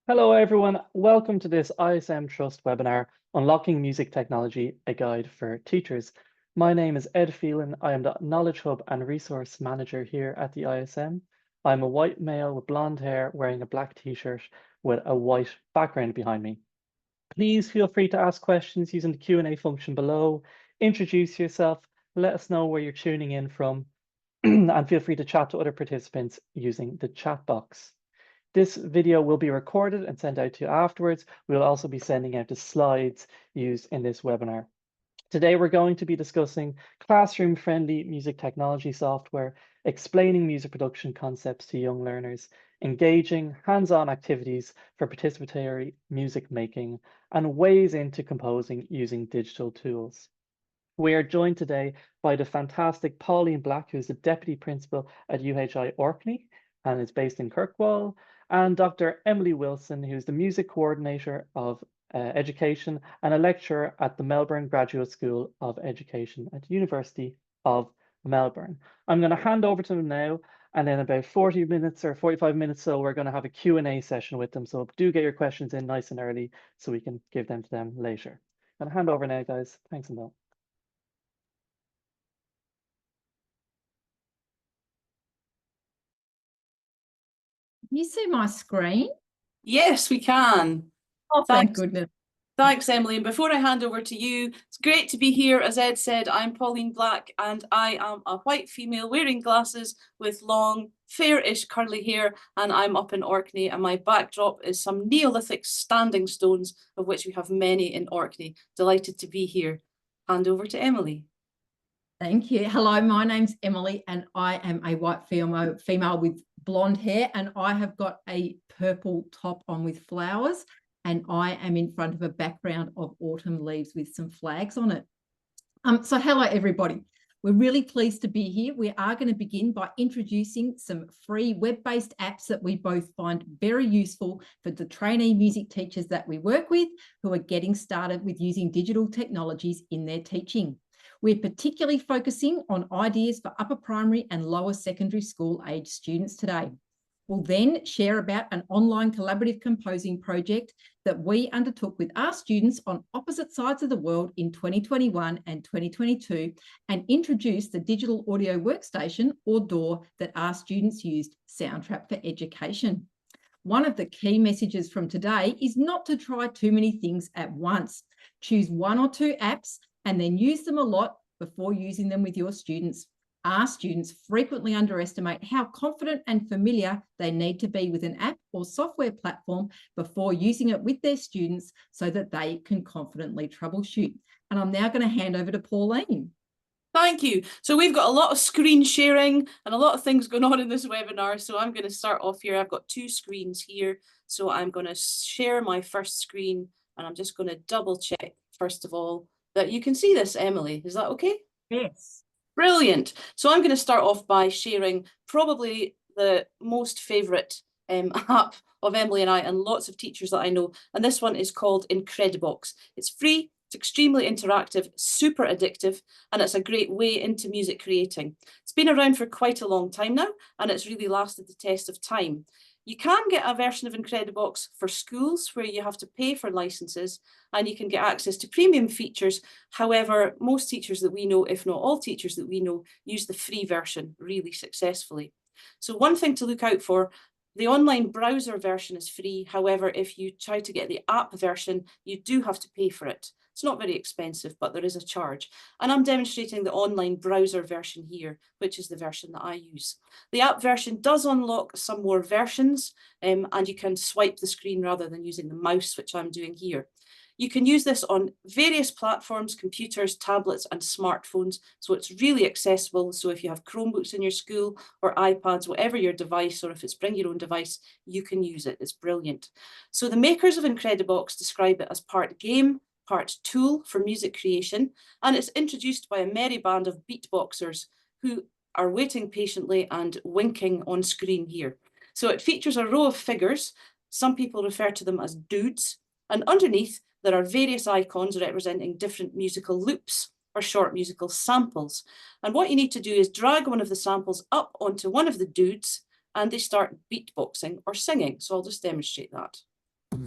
Hello, everyone. Welcome to this ISM Trust webinar, Unlocking Music Technology, a Guide for Teachers. My name is Ed Phelan. I am the Knowledge Hub and Resource Manager here at the ISM. I'm a white male with blonde hair wearing a black t-shirt with a white background behind me. Please feel free to ask questions using the Q&A function below. Introduce yourself, let us know where you're tuning in from, and feel free to chat to other participants using the chat box. This video will be recorded and sent out to you afterwards. We'll also be sending out the slides used in this webinar. Today, we're going to be discussing classroom-friendly music technology software, explaining music production concepts to young learners, engaging hands-on activities for participatory music making, and ways into composing using digital tools. We are joined today by the fantastic Pauline Black, who's the Deputy Principal at UHI Orkney and is based in Kirkwall, and Dr. Emily Wilson, who's the Music Coordinator of Education and a lecturer at the Melbourne Graduate School of Education at the University of Melbourne. I'm going to hand over to them now, and then about 40 minutes or 45 minutes so we're going to have a Q&A session with them. So do get your questions in nice and early so we can give them to them later. I'm going to hand over now, guys. Thanks a lot. Can you see my screen? Yes, we can. Oh, thank goodness. Thanks, Emily. And before I hand over to you, it's great to be here. As Ed said, I'm Pauline Black, and I am a white female wearing glasses with long, fair-ish curly hair, and I'm up in Orkney, and my backdrop is some Neolithic standing stones, of which we have many in Orkney. Delighted to be here. Hand over to Emily. Thank you. Hello, my name's Emily, and I am a white female with blonde hair, and I have got a purple top on with flowers, and I am in front of a background of autumn leaves with some flags on it. So hello, everybody. We're really pleased to be here. We are going to begin by introducing some free web-based apps that we both find very useful for the trainee music teachers that we work with who are getting started with using digital technologies in their teaching. We're particularly focusing on ideas for upper primary and lower secondary school age students today. We'll then share about an online collaborative composing project that we undertook with our students on opposite sides of the world in 2021 and 2022 and introduce the digital audio workstation or DAW that our students used, Soundtrap for Education. One of the key messages from today is not to try too many things at once. Choose one or two apps and then use them a lot before using them with your students. Our students frequently underestimate how confident and familiar they need to be with an app or software platform before using it with their students so that they can confidently troubleshoot. And I'm now going to hand over to Pauline. Thank you. So we've got a lot of screen sharing and a lot of things going on in this webinar. So I'm going to start off here. I've got two screens here. So I'm going to share my first screen, and I'm just going to double check, first of all, that you can see this, Emily. Is that okay? Yes. Brilliant. So I'm going to start off by sharing probably the most favourite app of Emily and I and lots of teachers that I know. And this one is called Incredibox. It's free, it's extremely interactive, super addictive, and it's a great way into music creating. It's been around for quite a long time now, and it's really lasted the test of time. You can get a version of Incredibox for schools where you have to pay for licenses and you can get access to premium features. However, most teachers that we know, if not all teachers that we know, use the free version really successfully. So one thing to look out for, the online browser version is free. However, if you try to get the app version, you do have to pay for it. It's not very expensive, but there is a charge. And I'm demonstrating the online browser version here, which is the version that I use. The app version does unlock some more versions, and you can swipe the screen rather than using the mouse, which I'm doing here. You can use this on various platforms, computers, tablets, and smartphones. So it's really accessible. So if you have Chromebooks in your school or iPads, whatever your device, or if it's bring your own device, you can use it. It's brilliant. So the makers of Incredibox describe it as part game, part tool for music creation, and it's introduced by a merry band of beatboxers who are waiting patiently and winking on screen here. So it features a row of figures. Some people refer to them as dudes, and underneath there are various icons representing different musical loops or short musical samples. And what you need to do is drag one of the samples up onto one of the dudes and they start beatboxing or singing. So I'll just demonstrate that. And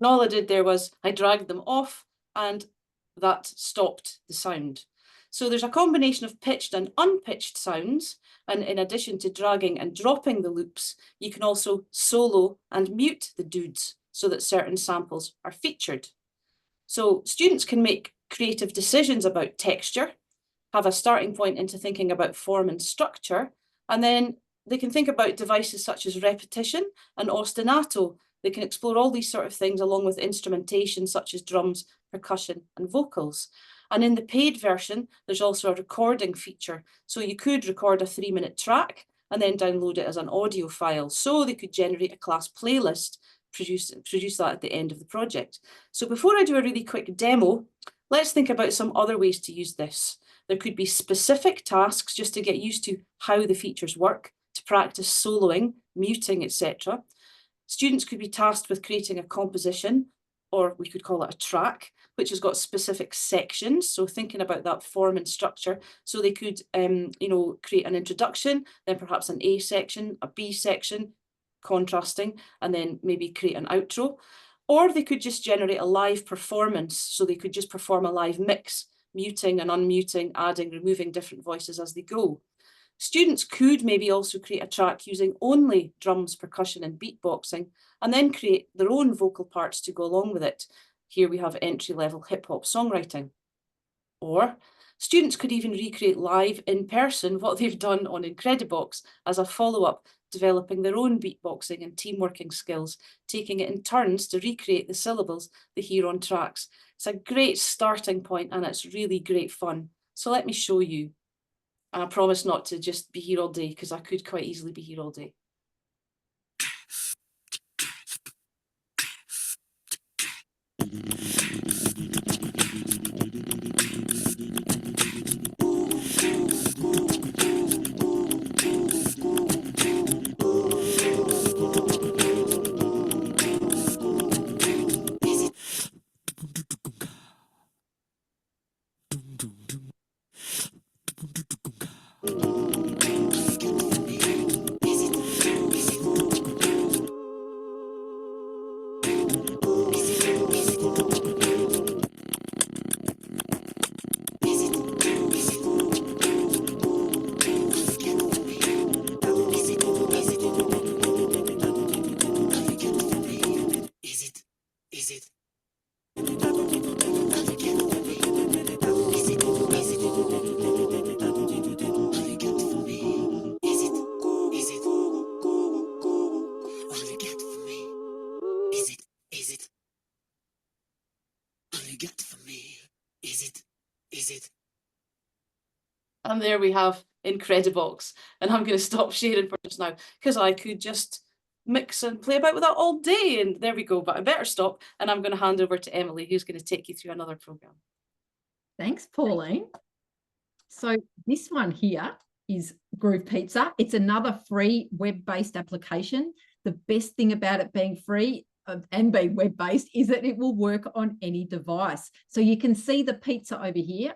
all I did there was I dragged them off and that stopped the sound. So there's a combination of pitched and unpitched sounds. And in addition to dragging and dropping the loops, you can also solo and mute the dudes so that certain samples are featured. So students can make creative decisions about texture, have a starting point into thinking about form and structure, and then they can think about devices such as repetition and ostinato. They can explore all these sort of things along with instrumentation such as drums, percussion and vocals. And in the paid version, there's also a recording feature. So you could record a 3-minute track and then download it as an audio file. So they could generate a class playlist, produce that at the end of the project. So before I do a really quick demo, let's think about some other ways to use this. There could be specific tasks just to get used to how the features work, to practice soloing, muting, etc. Students could be tasked with creating a composition, or we could call it a track, which has got specific sections. So thinking about that form and structure. So they could, create an introduction, then perhaps an A section, a B section, contrasting, and then maybe create an outro. Or they could just generate a live performance. So they could just perform a live mix, muting and unmuting, adding, removing different voices as they go. Students could maybe also create a track using only drums, percussion and beatboxing, and then create their own vocal parts to go along with it. Here we have entry-level hip-hop songwriting. Or students could even recreate live in person what they've done on Incredibox as a follow-up, developing their own beatboxing and teamworking skills, taking it in turns to recreate the syllables they hear on tracks. It's a great starting point and it's really great fun. So let me show you. And I promise not to just be here all day because I could quite easily be here all day. And there we have Incredibox. And I'm going to stop sharing for just now because I could just mix and play about with that all day. And there we go. But I better stop. And I'm going to hand over to Emily, who's going to take you through another program. Thanks, Pauline. So this one here is Groove Pizza. It's another free web-based application. The best thing about it being free and being web-based is that it will work on any device. So you can see the pizza over here.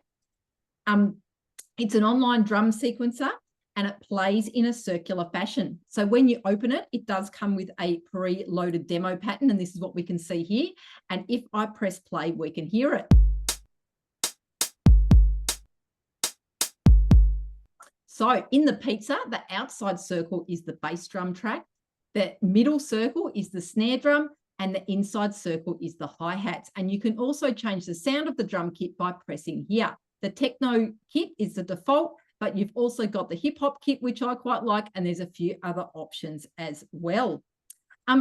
It's an online drum sequencer and it plays in a circular fashion. So when you open it, it does come with a pre-loaded demo pattern, and this is what we can see here. And if I press play, we can hear it. So in the pizza, the outside circle is the bass drum track, the middle circle is the snare drum, and the inside circle is the hi-hats. And you can also change the sound of the drum kit by pressing here. The techno kit is the default, but you've also got the hip hop kit, which I quite like, and there's a few other options as well.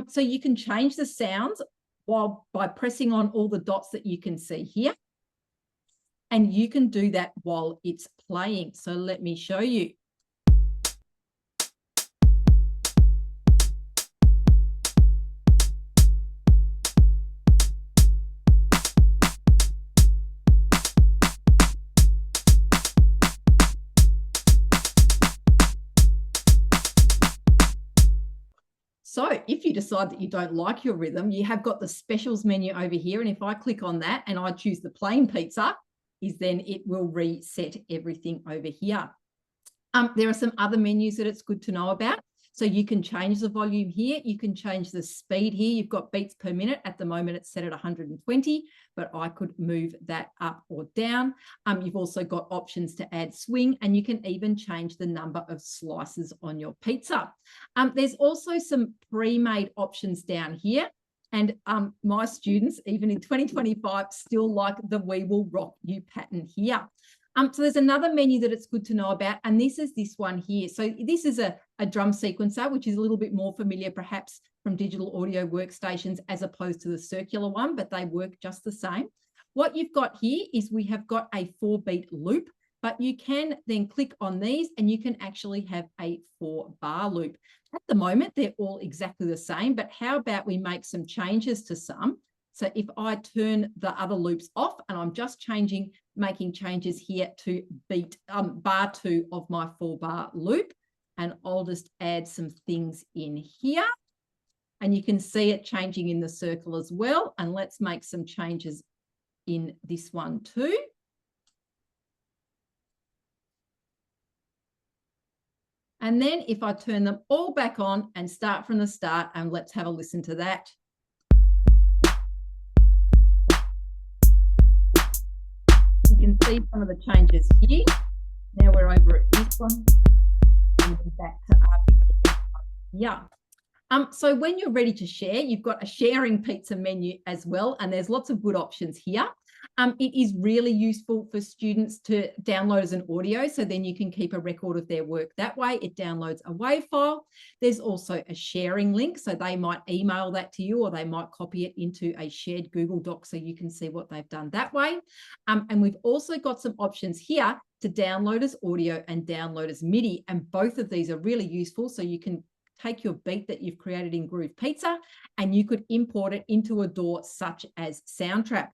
So you can change the sounds by pressing on all the dots that you can see here. And you can do that while it's playing. So let me show you. So if you decide that you don't like your rhythm, you have got the specials menu over here. And if I click on that and I choose the plain pizza, then it will reset everything over here. There are some other menus that it's good to know about. So you can change the volume here. You can change the speed here. You've got beats per minute. At the moment, it's set at 120, but I could move that up or down. You've also got options to add swing, and you can even change the number of slices on your pizza. There's also some pre-made options down here. And my students, even in 2025, still like the "We Will Rock You" pattern here. So there's another menu that it's good to know about, and this is this one here. So this is a drum sequencer, which is a little bit more familiar perhaps from digital audio workstations as opposed to the circular one, but they work just the same. What you've got here is we have got a 4-beat loop, but you can then click on these and you can actually have a 4-bar loop. At the moment, they're all exactly the same, but how about we make some changes to some? So if I turn the other loops off and I'm just making changes here to beat bar 2 of my 4-bar loop, and I'll just add some things in here. And you can see it changing in the circle as well. And let's make some changes in this one too. And then if I turn them all back on and start from the start, and let's have a listen to that. You can see some of the changes here. Now we're over at this one. And back to our yeah. So when you're ready to share, you've got a sharing pizza menu as well, and there's lots of good options here. It is really useful for students to download as an audio, so then you can keep a record of their work that way. It downloads a WAV file. There's also a sharing link, so they might email that to you, or they might copy it into a shared Google Doc so you can see what they've done that way. And we've also got some options here to download as audio and download as MIDI, and both of these are really useful. So you can take your beat that you've created in Groove Pizza and you could import it into a DAW such as Soundtrap.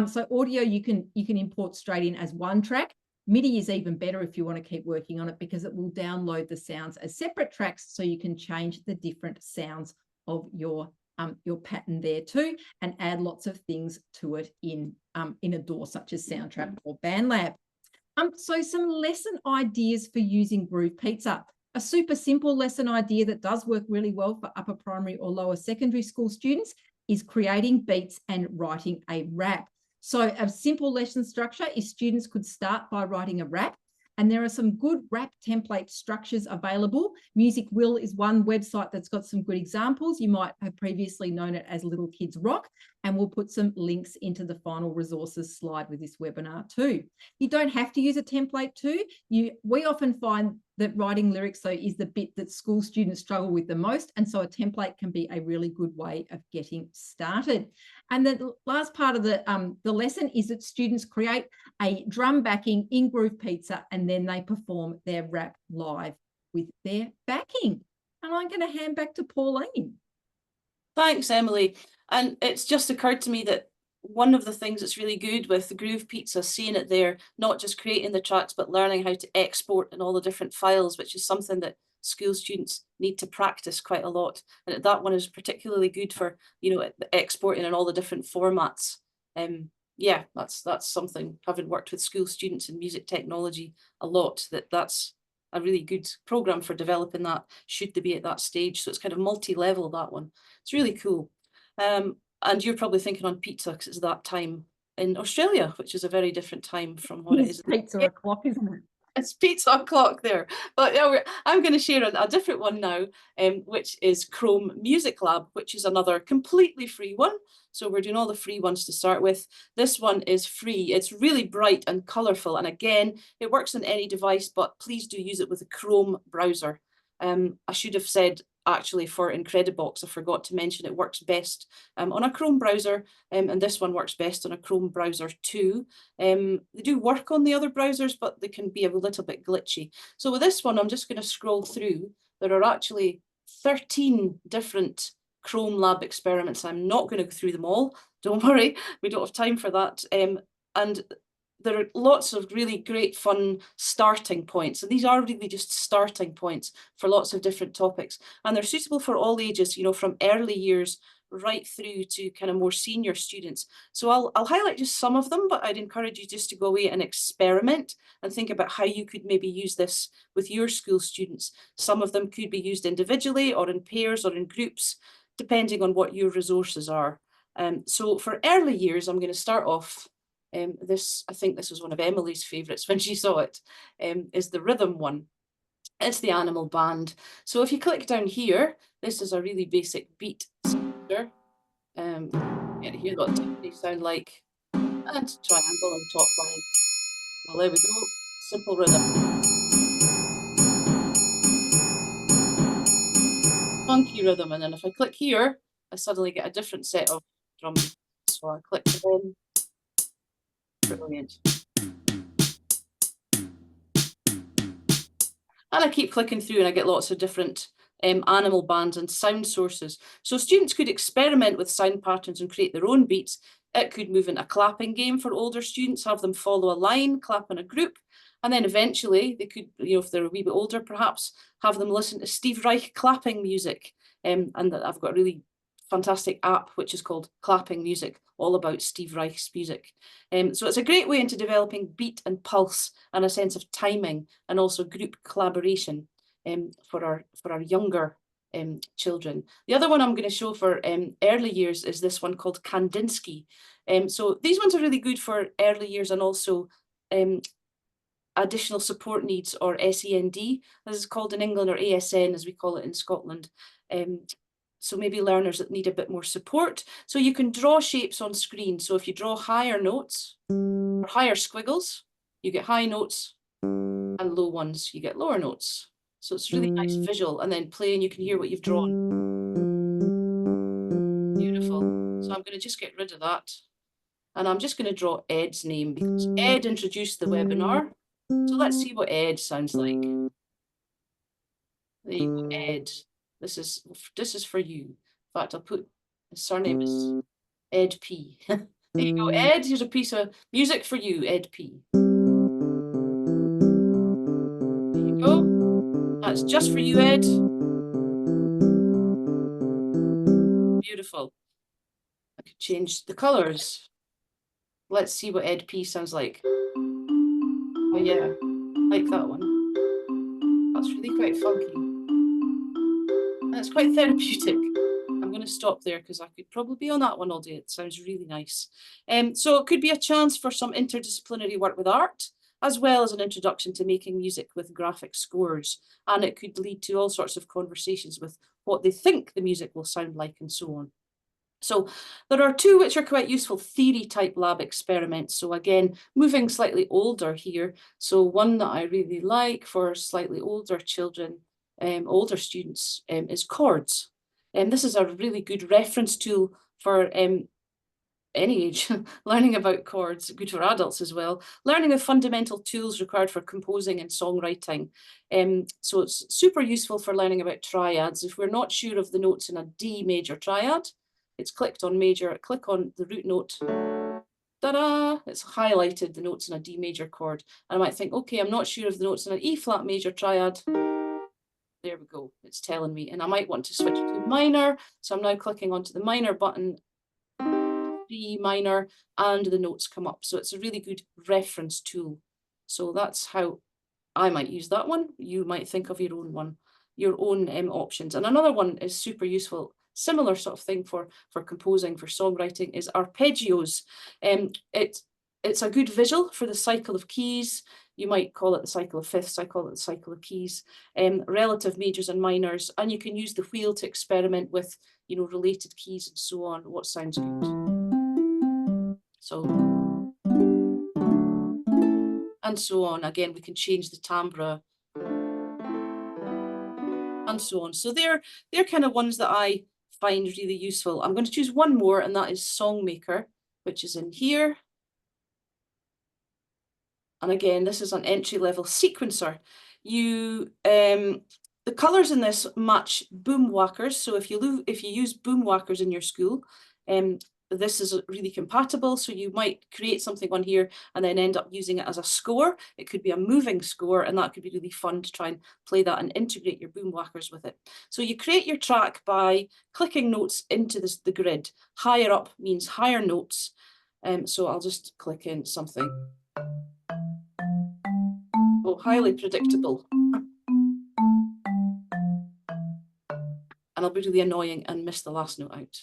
So audio you can import straight in as one track. MIDI is even better if you want to keep working on it, because it will download the sounds as separate tracks, so you can change the different sounds of your pattern there too, and add lots of things to it in a DAW such as Soundtrap or BandLab. So some lesson ideas for using Groove Pizza. A super simple lesson idea that does work really well for upper primary or lower secondary school students is creating beats and writing a rap. So a simple lesson structure is students could start by writing a rap, and there are some good rap template structures available. Music Will is one website that's got some good examples. You might have previously known it as Little Kids Rock, and we'll put some links into the final resources slide with this webinar too. You don't have to use a template too. We often find that writing lyrics, though, is the bit that school students struggle with the most, and so a template can be a really good way of getting started. And the last part of the lesson is that students create a drum backing in Groove Pizza, and then they perform their rap live with their backing. And I'm going to hand back to Pauline. Thanks, Emily. And it's just occurred to me that one of the things that's really good with the Groove Pizza, seeing it there, not just creating the tracks, but learning how to export in all the different files, which is something that school students need to practice quite a lot. And that one is particularly good for, exporting in all the different formats. Yeah, that's something, having worked with school students in music technology a lot, that's a really good program for developing that, should they be at that stage. So it's kind of multi-level, that one. It's really cool. And you're probably thinking on pizza because it's that time in Australia, which is a very different time from what it is. Pizza o'clock, isn't it? It's pizza o'clock there. But yeah, I'm going to share a different one now, which is Chrome Music Lab, which is another completely free one. So we're doing all the free ones to start with. This one is free. It's really bright and colourful. And again, it works on any device, but please do use it with a Chrome browser. I should have said, actually, for Incredibox, I forgot to mention it works best on a Chrome browser, and this one works best on a Chrome browser too. They do work on the other browsers, but they can be a little bit glitchy. So with this one, I'm just going to scroll through. There are actually 13 different Chrome Lab experiments. I'm not going to go through them all. Don't worry, we don't have time for that. And there are lots of really great fun starting points, and these are really just starting points for lots of different topics, and they're suitable for all ages, you know, from early years right through to kind of more senior students. So I'll highlight just some of them, but I'd encourage you just to go away and experiment and think about how you could maybe use this with your school students. Some of them could be used individually or in pairs or in groups, depending on what your resources are. So for early years, I'm going to start off, I think this was one of Emily's favourites when she saw it, is the rhythm one. It's the animal band. So if you click down here, this is a really basic beat soundtrack. Yeah, here's what they sound like. And triangle on top line. Well, there we go. Simple rhythm. Funky rhythm. And then if I click here, I suddenly get a different set of drums. So I click again. Brilliant. And I keep clicking through and I get lots of different animal bands and sound sources. So students could experiment with sound patterns and create their own beats. It could move in a clapping game for older students, have them follow a line, clap in a group. And then eventually they could, you know, if they're a wee bit older, perhaps have them listen to Steve Reich clapping music. And I've got a really fantastic app which is called Clapping Music, all about Steve Reich's music. So it's a great way into developing beat and pulse and a sense of timing and also group collaboration for our younger children. The other one I'm going to show for early years is this one called Kandinsky. So these ones are really good for early years and also additional support needs, or SEND, as it's called in England, or ASN as we call it in Scotland. So maybe learners that need a bit more support. So you can draw shapes on screen. So if you draw higher notes or higher squiggles, you get high notes, and low ones, you get lower notes. So it's really nice visual, and then play and you can hear what you've drawn. Beautiful. So I'm going to just get rid of that. And I'm just going to draw Ed's name because Ed introduced the webinar. So let's see what Ed sounds like. There you go, Ed. This is for you. In fact, I'll put his surname is Ed P. There you go, Ed. Here's a piece of music for you, Ed P. There you go. That's just for you, Ed. Beautiful. I could change the colours. Let's see what Ed P sounds like. Oh yeah, like that one. That's really quite funky. And it's quite therapeutic. I'm going to stop there because I could probably be on that one all day. It sounds really nice. So it could be a chance for some interdisciplinary work with art, as well as an introduction to making music with graphic scores. And it could lead to all sorts of conversations with what they think the music will sound like and so on. So there are two which are quite useful theory type lab experiments. So again, moving slightly older here. So one that I really like for slightly older children, older students, is chords. And this is a really good reference tool for any age, learning about chords, good for adults as well. Learning the fundamental tools required for composing and songwriting. So it's super useful for learning about triads. If we're not sure of the notes in a D major triad, it's clicked on major, click on the root note, ta-da, it's highlighted the notes in a D major chord. And I might think, okay, I'm not sure of the notes in an E flat major triad. There we go, it's telling me. And I might want to switch to minor. So I'm now clicking onto the minor button, D minor, and the notes come up. So it's a really good reference tool. So that's how I might use that one. You might think of your own one, your own options. And another one is super useful, similar sort of thing for composing, for songwriting, is arpeggios. It's a good visual for the cycle of keys. You might call it the cycle of fifths, I call it the cycle of keys, relative majors and minors, and you can use the wheel to experiment with, you know, related keys and so on, what sounds good. So, and so on. Again, we can change the timbre and so on. So they're kind of ones that I find really useful. I'm going to choose one more, and that is Songmaker, which is in here. And again, this is an entry-level sequencer. You the colours in this match boom whackers. So if you use boom whackers in your school, the this is really compatible. So you might create something on here and then end up using it as a score. It could be a moving score, and that could be really fun to try and play that and integrate your boom whackers with it. So you create your track by clicking notes into the grid. Higher up means higher notes. So I'll just click in something. Oh, highly predictable. And I'll be really annoying and miss the last note out.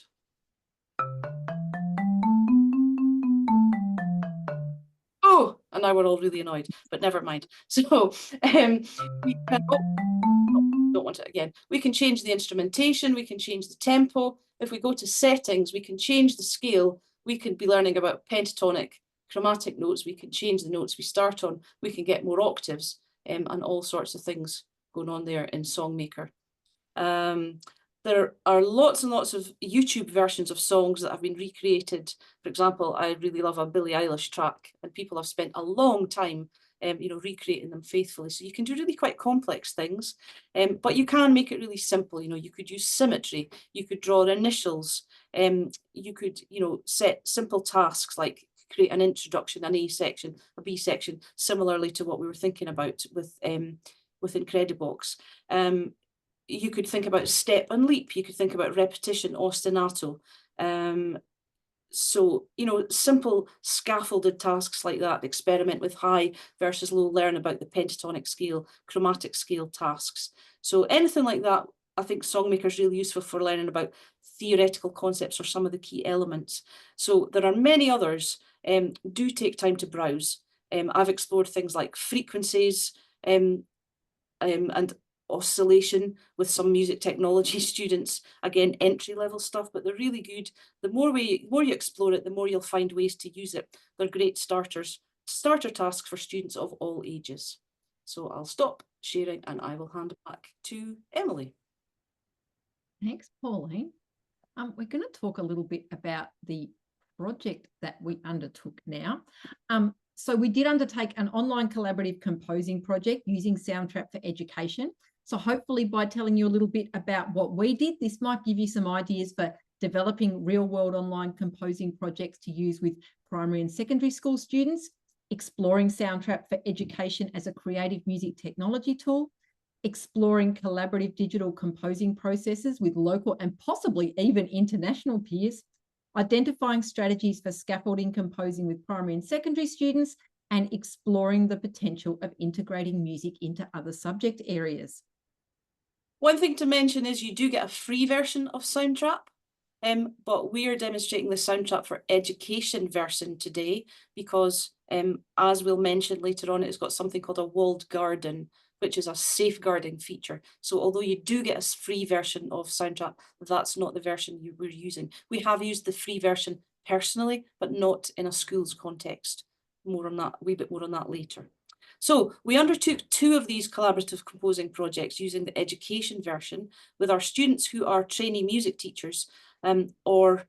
Oh, and now we're all really annoyed, but never mind. So we can, don't want it again. We can change the instrumentation, we can change the tempo. If we go to settings, we can change the scale. We could be learning about pentatonic, chromatic notes. We can change the notes we start on. We can get more octaves and all sorts of things going on there in Songmaker. There are lots and lots of YouTube versions of songs that have been recreated. For example, I really love a Billie Eilish track, and people have spent a long time recreating them faithfully. So you can do really quite complex things, but you can make it really simple. You could use symmetry, you could draw initials, you could, set simple tasks like create an introduction, an A section, a B section, similarly to what we were thinking about with Incredibox. You could think about step and leap. You could think about repetition, ostinato. So, simple scaffolded tasks like that, experiment with high versus low, learn about the pentatonic scale, chromatic scale tasks. So anything like that, I think Songmaker is really useful for learning about theoretical concepts or some of the key elements. So there are many others. Do take time to browse. I've explored things like frequencies and oscillation with some music technology students, again, entry-level stuff, but they're really good. The more you explore it, the more you'll find ways to use it. They're great starter tasks for students of all ages. So I'll stop sharing and I will hand it back to Emily. Thanks, Pauline. We're going to talk a little bit about the project that we undertook now. So we did undertake an online collaborative composing project using Soundtrap for education. So hopefully by telling you a little bit about what we did, this might give you some ideas for developing real-world online composing projects to use with primary and secondary school students, exploring Soundtrap for education as a creative music technology tool, exploring collaborative digital composing processes with local and possibly even international peers, identifying strategies for scaffolding composing with primary and secondary students, and exploring the potential of integrating music into other subject areas. One thing to mention is you do get a free version of Soundtrap, but we are demonstrating the Soundtrap for education version today because, as we'll mention later on, it's got something called a walled garden, which is a safeguarding feature. So although you do get a free version of Soundtrap, that's not the version we're using. We have used the free version personally, but not in a school's context. More on that, a wee bit more on that later. So we undertook 2 of these collaborative composing projects using the education version with our students who are trainee music teachers or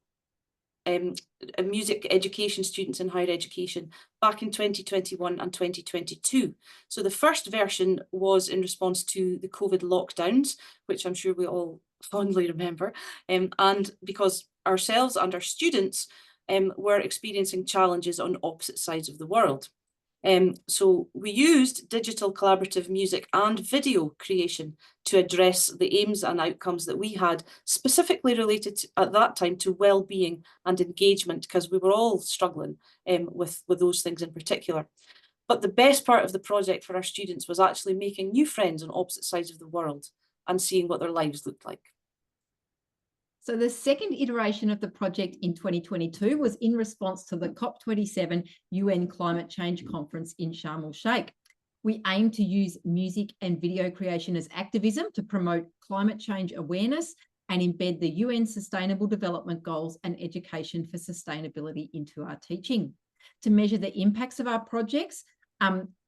music education students in higher education back in 2021 and 2022. So the first version was in response to the COVID lockdowns, which I'm sure we all fondly remember, and because ourselves and our students were experiencing challenges on opposite sides of the world. So we used digital collaborative music and video creation to address the aims and outcomes that we had, specifically related to, at that time, to well-being and engagement, because we were all struggling with those things in particular. But the best part of the project for our students was actually making new friends on opposite sides of the world and seeing what their lives looked like. So the second iteration of the project in 2022 was in response to the COP27 UN Climate Change Conference in Sharm el-Sheikh. We aim to use music and video creation as activism to promote climate change awareness and embed the UN Sustainable Development Goals and education for sustainability into our teaching. To measure the impacts of our projects,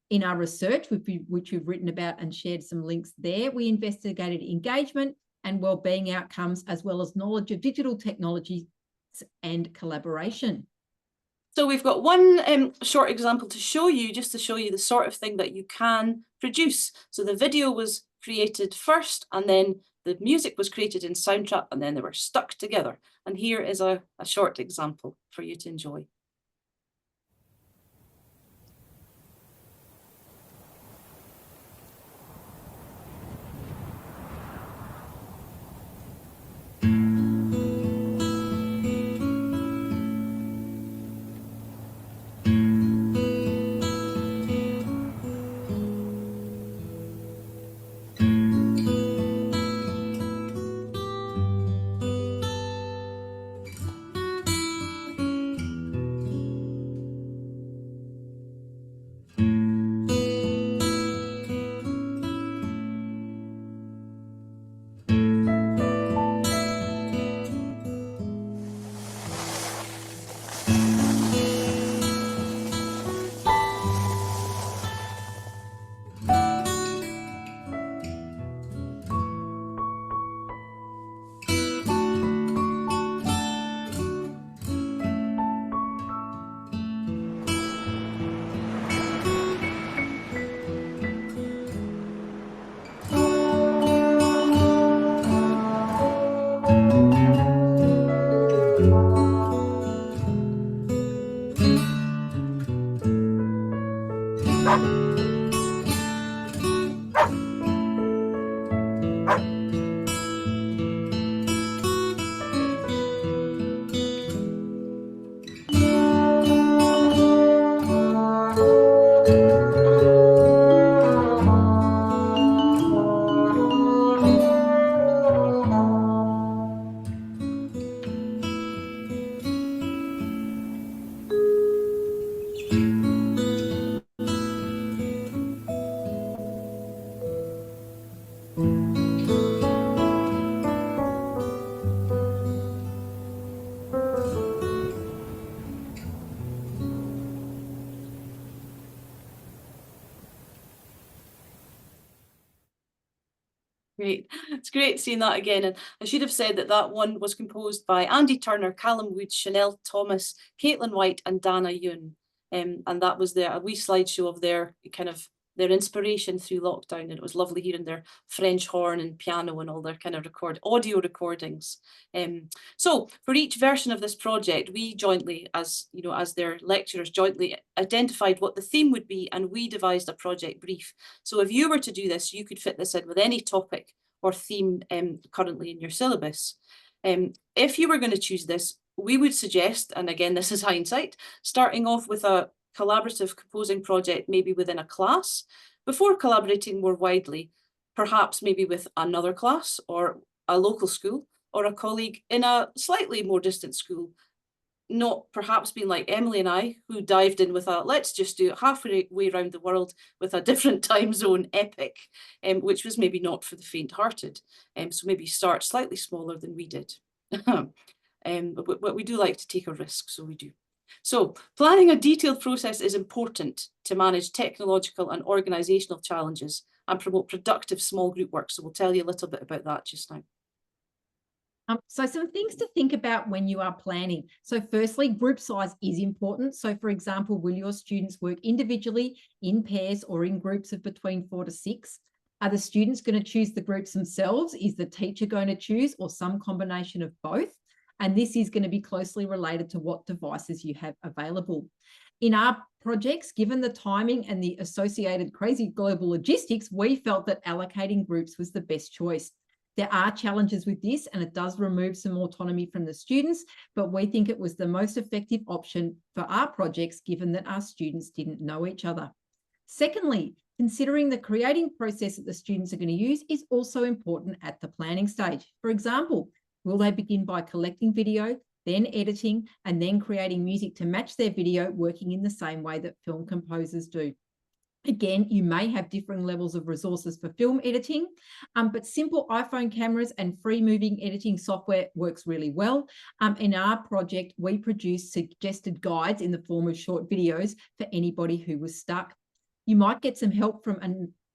in our research, which we've written about and shared some links there, we investigated engagement and wellbeing outcomes, as well as knowledge of digital technologies and collaboration. So we've got one short example to show you, just to show you the sort of thing that you can produce. So the video was created first, and then the music was created in Soundtrap, and then they were stuck together. And here is a short example for you to enjoy. Great. It's great seeing that again. And I should have said that that one was composed by Andy Turner, Callum Wood, Chanel Thomas, Caitlin White and Dana Yoon. And that was a wee slideshow of their their inspiration through lockdown. And it was lovely hearing their French horn and piano and all their kind of audio recordings. So for each version of this project, we jointly, as their lecturers, jointly identified what the theme would be, and we devised a project brief. So if you were to do this, you could fit this in with any topic or theme currently in your syllabus. If you were going to choose this, we would suggest, and again, this is hindsight, starting off with a collaborative composing project, maybe within a class, before collaborating more widely, perhaps maybe with another class or a local school or a colleague in a slightly more distant school, not perhaps being like Emily and I, who dived in with a let's just do it halfway around the world with a different time zone epic, which was maybe not for the faint-hearted. So maybe start slightly smaller than we did. But we do like to take a risk, so we do. So planning a detailed process is important to manage technological and organisational challenges and promote productive small group work. So we'll tell you a little bit about that just now. So some things to think about when you are planning. So firstly, group size is important. So for example, will your students work individually, in pairs, or in groups of between 4 to 6? Are the students going to choose the groups themselves? Is the teacher going to choose, or some combination of both? And this is going to be closely related to what devices you have available. In our projects, given the timing and the associated crazy global logistics, we felt that allocating groups was the best choice. There are challenges with this, and it does remove some autonomy from the students, but we think it was the most effective option for our projects, given that our students didn't know each other. Secondly, considering the creating process that the students are going to use is also important at the planning stage. For example, will they begin by collecting video, then editing, and then creating music to match their video, working in the same way that film composers do? Again, you may have differing levels of resources for film editing, but simple iPhone cameras and free moving editing software works really well. In our project, we produced suggested guides in the form of short videos for anybody who was stuck. You might get some help from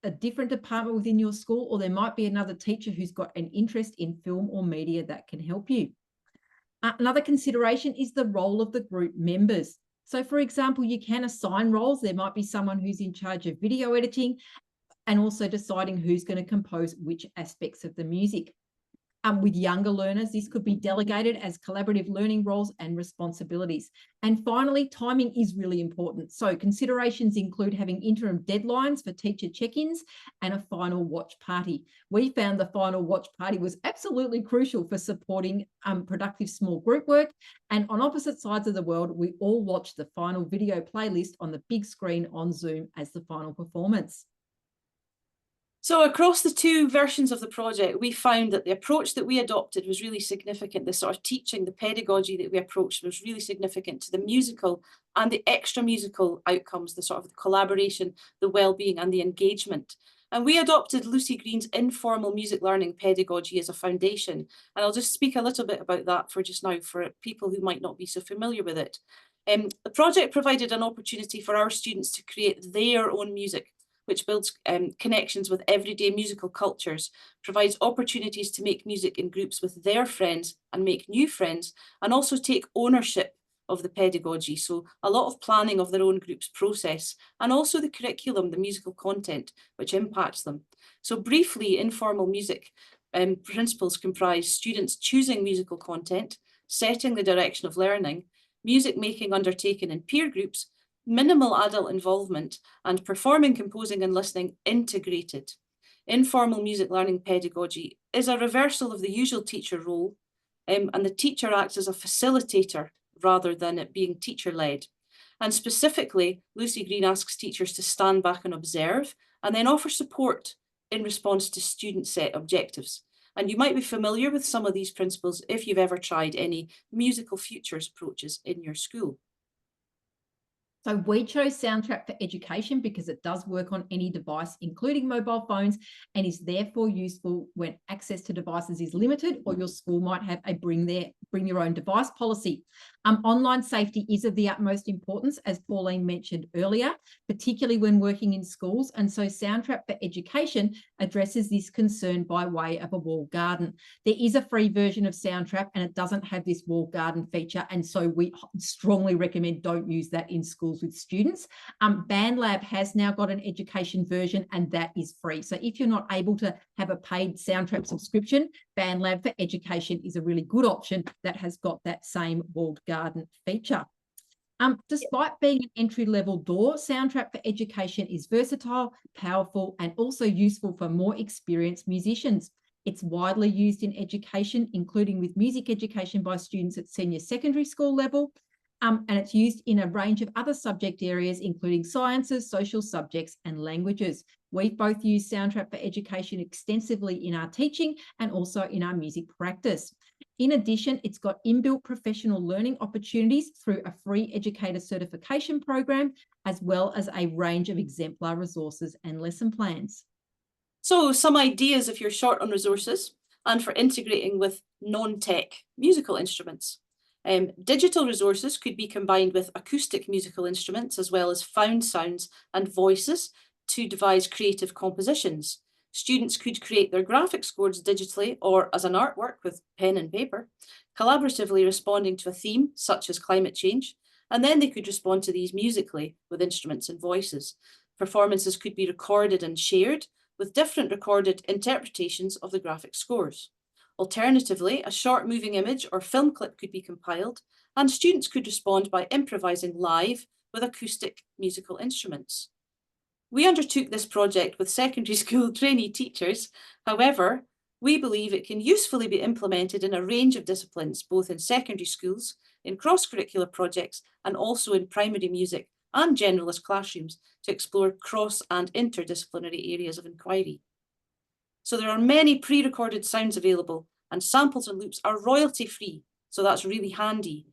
a different department within your school, or there might be another teacher who's got an interest in film or media that can help you. Another consideration is the role of the group members. So for example, you can assign roles. There might be someone who's in charge of video editing and also deciding who's going to compose which aspects of the music. With younger learners, this could be delegated as collaborative learning roles and responsibilities. And finally, timing is really important. So considerations include having interim deadlines for teacher check-ins and a final watch party. We found the final watch party was absolutely crucial for supporting productive small group work. And on opposite sides of the world, we all watched the final video playlist on the big screen on Zoom as the final performance. So across the two versions of the project, we found that the approach that we adopted was really significant. The sort of teaching, the pedagogy that we approached was really significant to the musical and the extra musical outcomes, the sort of collaboration, the well-being and the engagement. And we adopted Lucy Green's informal music learning pedagogy as a foundation. And I'll just speak a little bit about that for just now for people who might not be so familiar with it. The project provided an opportunity for our students to create their own music, which builds connections with everyday musical cultures, provides opportunities to make music in groups with their friends and make new friends, and also take ownership of the pedagogy. So a lot of planning of their own group's process, and also the curriculum, the musical content, which impacts them. So briefly, informal music principles comprise students choosing musical content, setting the direction of learning, music making undertaken in peer groups, minimal adult involvement, and performing, composing and listening integrated. Informal music learning pedagogy is a reversal of the usual teacher role, and the teacher acts as a facilitator rather than it being teacher-led. And specifically, Lucy Green asks teachers to stand back and observe, and then offer support in response to student set objectives. And you might be familiar with some of these principles if you've ever tried any musical futures approaches in your school. So we chose Soundtrap for education because it does work on any device, including mobile phones, and is therefore useful when access to devices is limited, or your school might have a bring your own device policy. Online safety is of the utmost importance, as Pauline mentioned earlier, particularly when working in schools. And so Soundtrap for education addresses this concern by way of a walled garden. There is a free version of Soundtrap and it doesn't have this walled garden feature. And so we strongly recommend don't use that in schools with students. BandLab has now got an education version and that is free. So if you're not able to have a paid Soundtrap subscription, BandLab for education is a really good option that has got that same walled garden feature. Despite being an entry-level door, Soundtrap for education is versatile, powerful, and also useful for more experienced musicians. It's widely used in education, including with music education by students at senior secondary school level, and it's used in a range of other subject areas, including sciences, social subjects, and languages. We've both used Soundtrap for education extensively in our teaching and also in our music practice. In addition, it's got inbuilt professional learning opportunities through a free educator certification program, as well as a range of exemplar resources and lesson plans. So some ideas if you're short on resources and for integrating with non-tech musical instruments. Digital resources could be combined with acoustic musical instruments as well as found sounds and voices to devise creative compositions. Students could create their graphic scores digitally or as an artwork with pen and paper, collaboratively responding to a theme such as climate change, and then they could respond to these musically with instruments and voices. Performances could be recorded and shared with different recorded interpretations of the graphic scores. Alternatively, a short moving image or film clip could be compiled, and students could respond by improvising live with acoustic musical instruments. We undertook this project with secondary school trainee teachers. However, we believe it can usefully be implemented in a range of disciplines, both in secondary schools, in cross-curricular projects, and also in primary music and generalist classrooms to explore cross and interdisciplinary areas of inquiry. So there are many pre-recorded sounds available, and samples and loops are royalty-free, so that's really handy.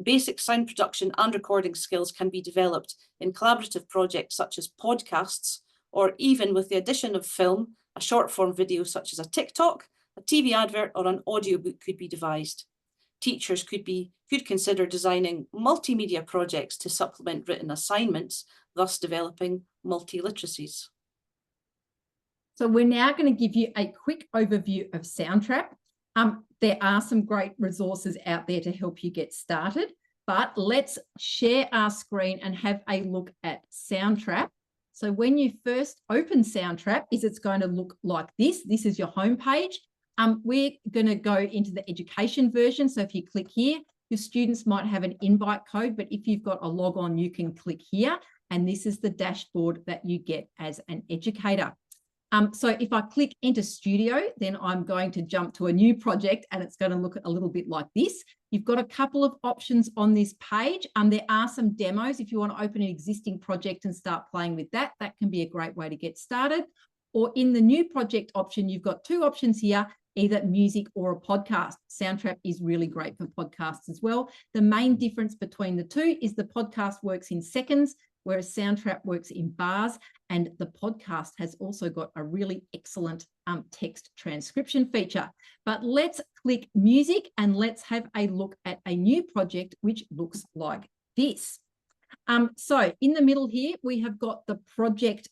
Basic sound production and recording skills can be developed in collaborative projects such as podcasts, or even with the addition of film, a short form video such as a TikTok, a TV advert, or an audiobook could be devised. Teachers could consider designing multimedia projects to supplement written assignments, thus developing multi-literacies. So we're now going to give you a quick overview of Soundtrap. There are some great resources out there to help you get started. But let's share our screen and have a look at Soundtrap. So when you first open Soundtrap, it's going to look like this. This is your home page. We're going to go into the education version. So if you click here, your students might have an invite code, but if you've got a log on, you can click here. And this is the dashboard that you get as an educator. So if I click Enter Studio, then I'm going to jump to a new project and it's going to look a little bit like this. You've got a couple of options on this page. There are some demos. If you want to open an existing project and start playing with that, that can be a great way to get started. Or in the new project option, you've got two options here, either music or a podcast. Soundtrap is really great for podcasts as well. The main difference between the two is the podcast works in seconds, whereas Soundtrap works in bars, and the podcast has also got a really excellent text transcription feature. But let's click music and let's have a look at a new project which looks like this. So in the middle here, we have got the project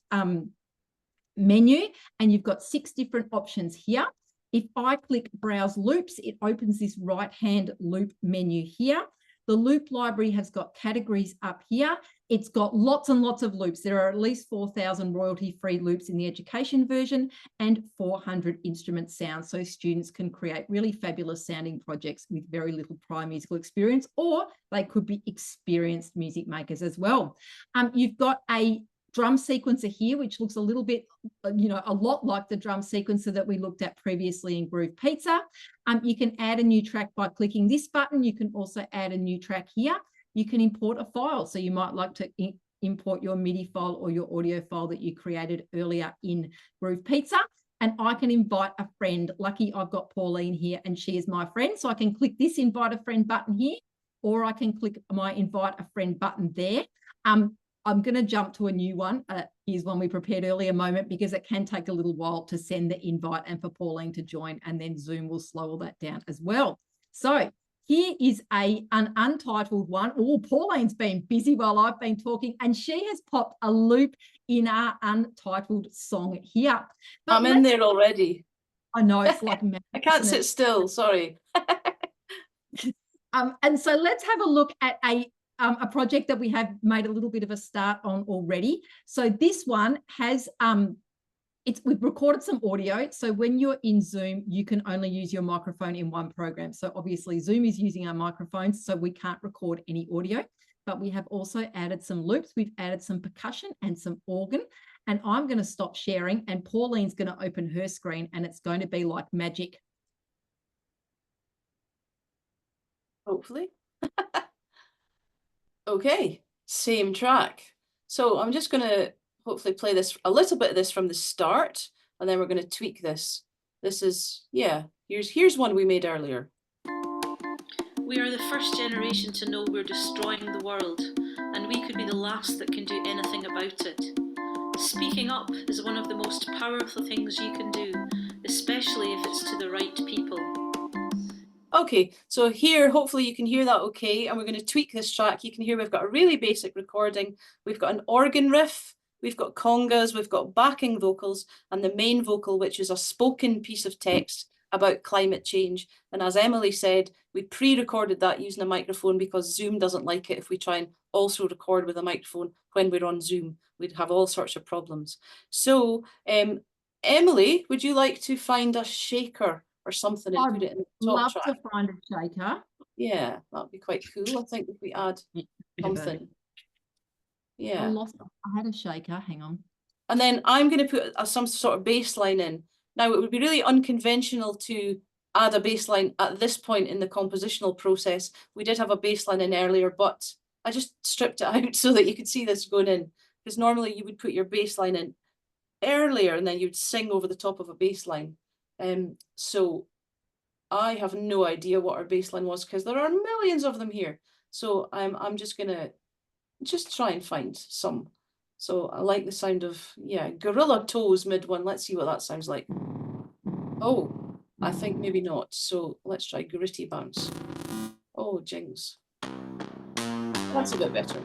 menu, and you've got 6 different options here. If I click Browse Loops, it opens this right-hand loop menu here. The loop library has got categories up here. It's got lots and lots of loops. There are at least 4,000 royalty-free loops in the education version and 400 instrument sounds, so students can create really fabulous sounding projects with very little prior musical experience, or they could be experienced music makers as well. You've got a drum sequencer here, which looks a little bit, a lot like the drum sequencer that we looked at previously in Groove Pizza. You can add a new track by clicking this button. You can also add a new track here. You can import a file. So you might like to import your MIDI file or your audio file that you created earlier in Groove Pizza. And I can invite a friend. Lucky I've got Pauline here and she is my friend. So I can click this invite a friend button here, or I can click my invite a friend button there. I'm going to jump to a new one. Here's one we prepared earlier, moment, because it can take a little while to send the invite and for Pauline to join, and then Zoom will slow all that down as well. So here is an untitled one. Oh, Pauline's been busy while I've been talking, and she has popped a loop in our untitled song here. But I'm in there already. I know, it's like magic, I can't sit still, sorry. And so let's have a look at a project that we have made a little bit of a start on already. So this one has, we've recorded some audio. So when you're in Zoom, you can only use your microphone in one program. So obviously Zoom is using our microphones, so we can't record any audio, but we have also added some loops. We've added some percussion and some organ, and I'm going to stop sharing and Pauline's going to open her screen and it's going to be like magic. Hopefully. Okay, same track. So I'm just going to hopefully play this, a little bit of this from the start, and then we're going to tweak this. This is, yeah, here's one we made earlier. We are the first generation to know we're destroying the world, and we could be the last that can do anything about it. Speaking up is one of the most powerful things you can do, especially if it's to the right people. Okay, so here, hopefully you can hear that okay, and we're going to tweak this track. You can hear we've got a really basic recording. We've got an organ riff, we've got congas, we've got backing vocals, and the main vocal, which is a spoken piece of text about climate change. And as Emily said, we pre-recorded that using a microphone because Zoom doesn't like it if we try and also record with a microphone when we're on Zoom. We'd have all sorts of problems. So, Emily, would you like to find a shaker or something and put it in the top love track? to find a shaker. Yeah, that'd be quite cool. I think if we add something. Yeah. I had a shaker, hang on. And then I'm going to put some sort of bass line in. Now, it would be really unconventional to add a bass line at this point in the compositional process. We did have a bass line in earlier, but I just stripped it out so that you could see this going in. Because normally you would put your bass line in earlier and then you'd sing over the top of a bass line. So I have no idea what our bass line was because there are millions of them here. So I'm just gonna try and find some. So I like the sound of, yeah, Gorilla Toes mid one. Let's see what that sounds like. Oh, I think maybe not. So let's try Gritty Bounce. Oh, jings. That's a bit better.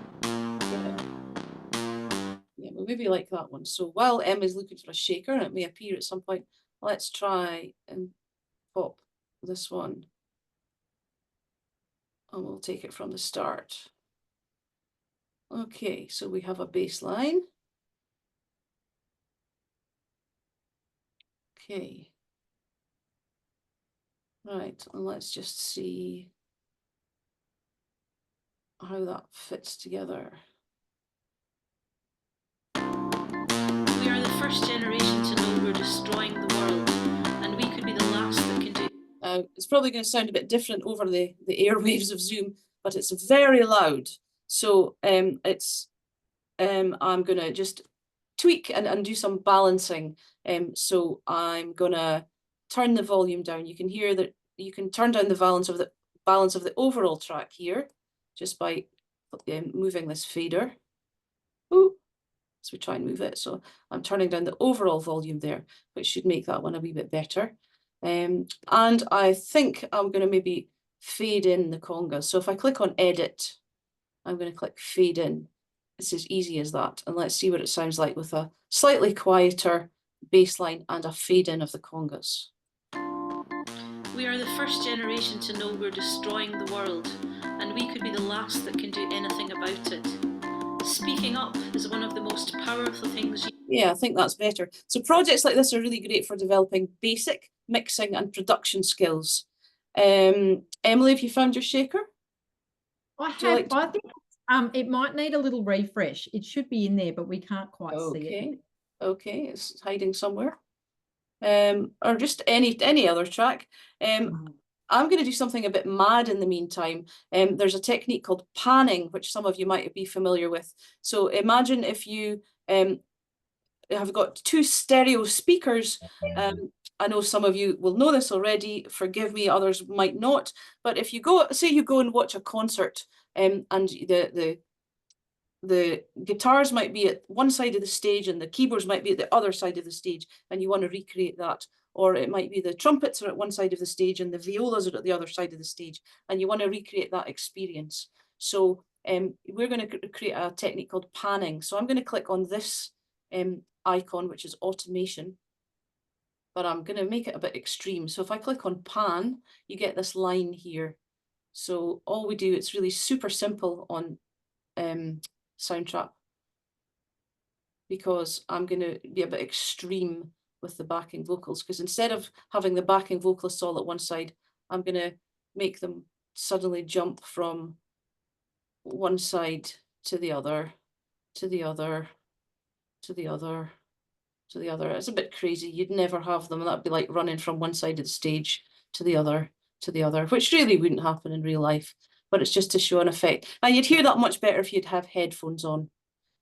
Yeah, well, maybe like that one. So while Emma's looking for a shaker, and it may appear at some point, let's try and pop this one. and we'll take it from the start. Okay, so we have a bass line. Okay. Right, and let's just see how that fits together. We are the first generation to know we're destroying the world, and we could be the last that can do. It's probably going to sound a bit different over the airwaves of Zoom, but it's very loud. So I'm going to just tweak and do some balancing. So I'm going to turn the volume down. You can hear that you can turn down the balance of the overall track here just by moving this fader. Ooh. So we try and move it. So I'm turning down the overall volume there, which should make that one a wee bit better. And I think I'm going to maybe fade in the congas. So if I click on edit, I'm going to click fade in. It's as easy as that. And let's see what it sounds like with a slightly quieter bass line and a fade in of the congas. We are the first generation to know we're destroying the world, and we could be the last that can do anything about it. Speaking up is one of the most powerful things you... Yeah, I think that's better. So projects like this are really great for developing basic mixing and production skills. Emily, have you found your shaker? I have. I think it might need a little refresh. It should be in there, but we can't quite see it. Okay, it's hiding somewhere. Or just any other track. I'm going to do something a bit mad in the meantime. There's a technique called panning, which some of you might be familiar with. So imagine if you have got two stereo speakers. I know some of you will know this already, forgive me, others might not. But if you go, say you go and watch a concert and the guitars might be at one side of the stage and the keyboards might be at the other side of the stage, and you want to recreate that. Or it might be the trumpets are at one side of the stage and the violas are at the other side of the stage, and you want to recreate that experience. So we're going to create a technique called panning. So I'm going to click on this icon, which is automation, but I'm going to make it a bit extreme. So if I click on pan, you get this line here. So all we do, it's really super simple on Soundtrap, because I'm going to be a bit extreme with the backing vocals, because instead of having the backing vocalists all at one side, I'm going to make them suddenly jump from one side to the other, to the other, to the other, to the other. It's a bit crazy. You'd never have them. That'd be like running from one side of the stage to the other, which really wouldn't happen in real life, but it's just to show an effect. And you'd hear that much better if you'd have headphones on.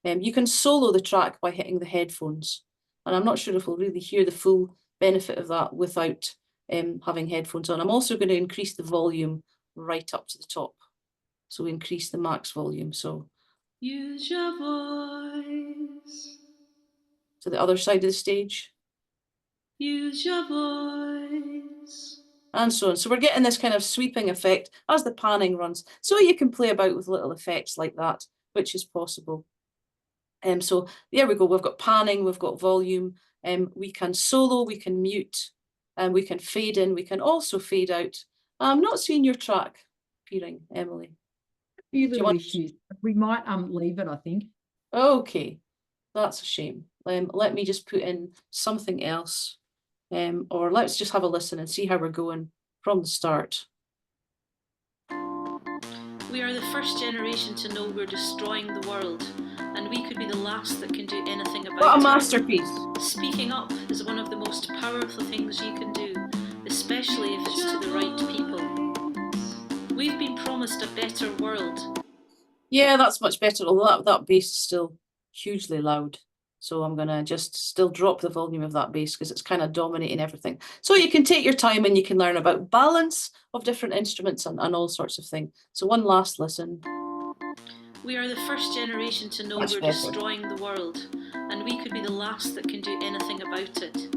You can solo the track by hitting the headphones. And I'm not sure if we'll really hear the full benefit of that without having headphones on. I'm also going to increase the volume right up to the top. So we increase the max volume. So use your voice. To the other side of the stage. Use your voice. And so on. So we're getting this kind of sweeping effect as the panning runs. So you can play about with little effects like that, which is possible. So there we go. We've got panning, we've got volume. We can solo, we can mute, and we can fade in. We can also fade out. I'm not seeing your track appearing, Emily. A few little issues. We might leave it, I think. Okay, that's a shame. Let me just put in something else. Or let's just have a listen and see how we're going from the start. We are the first generation to know we're destroying the world, and we could be the last that can do anything about it. What a masterpiece. Speaking up is one of the most powerful things you can do, especially if it's to the right people. We've been promised a better world. Yeah, that's much better, although that bass is still hugely loud. So I'm going to just still drop the volume of that bass because it's kind of dominating everything. So you can take your time and you can learn about balance of different instruments and all sorts of things. So one last listen. We are the first generation to know we're destroying the world, and we could be the last that can do anything about it.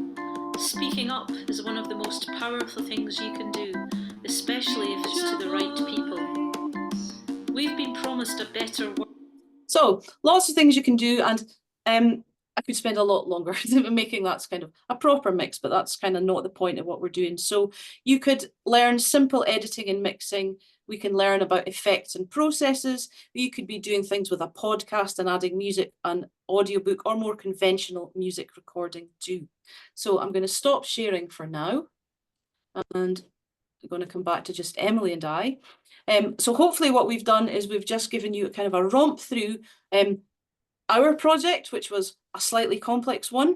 Speaking up is one of the most powerful things you can do, especially if it's to the right We've been promised a better world. So lots of things you can do, and I could spend a lot longer making that's kind of a proper mix, but that's kind of not the point of what we're doing. So you could learn simple editing and mixing. We can learn about effects and processes. You could be doing things with a podcast and adding music and audiobook, or more conventional music recording too. So I'm going to stop sharing for now, and I'm going to come back to just Emily and I. So hopefully what we've done is we've just given you kind of a romp through our project, which was a slightly complex one,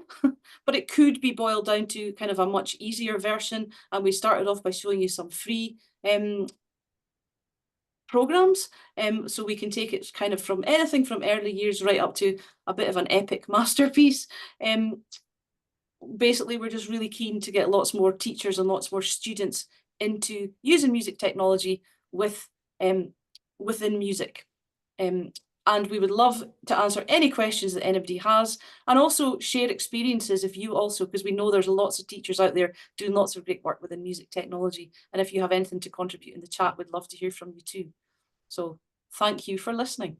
but it could be boiled down to kind of a much easier version. And we started off by showing you some free programs, so we can take it kind of from anything from early years right up to a bit of an epic masterpiece. Basically, we're just really keen to get lots more teachers and lots more students into using music technology within music. And we would love to answer any questions that anybody has, and also share experiences if you also, because we know there's lots of teachers out there doing lots of great work within music technology. And if you have anything to contribute in the chat, we'd love to hear from you too. So thank you for listening.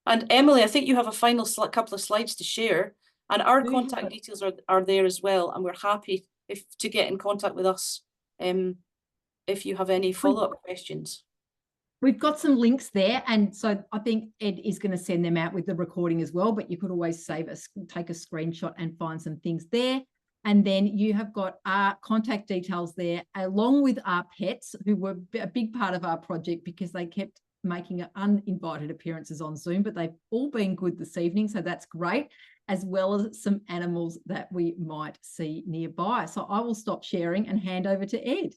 And Emily, I think you have a final couple of slides to share, and our contact details are there as well. And we're happy to get in contact with us if you have any follow-up questions. We've got some links there, and so I think Ed is going to send them out with the recording as well, but you could always take a screenshot and find some things there. And then you have got our contact details there, along with our pets, who were a big part of our project because they kept making uninvited appearances on Zoom, but they've all been good this evening, so that's great, as well as some animals that we might see nearby. So I will stop sharing and hand over to Ed.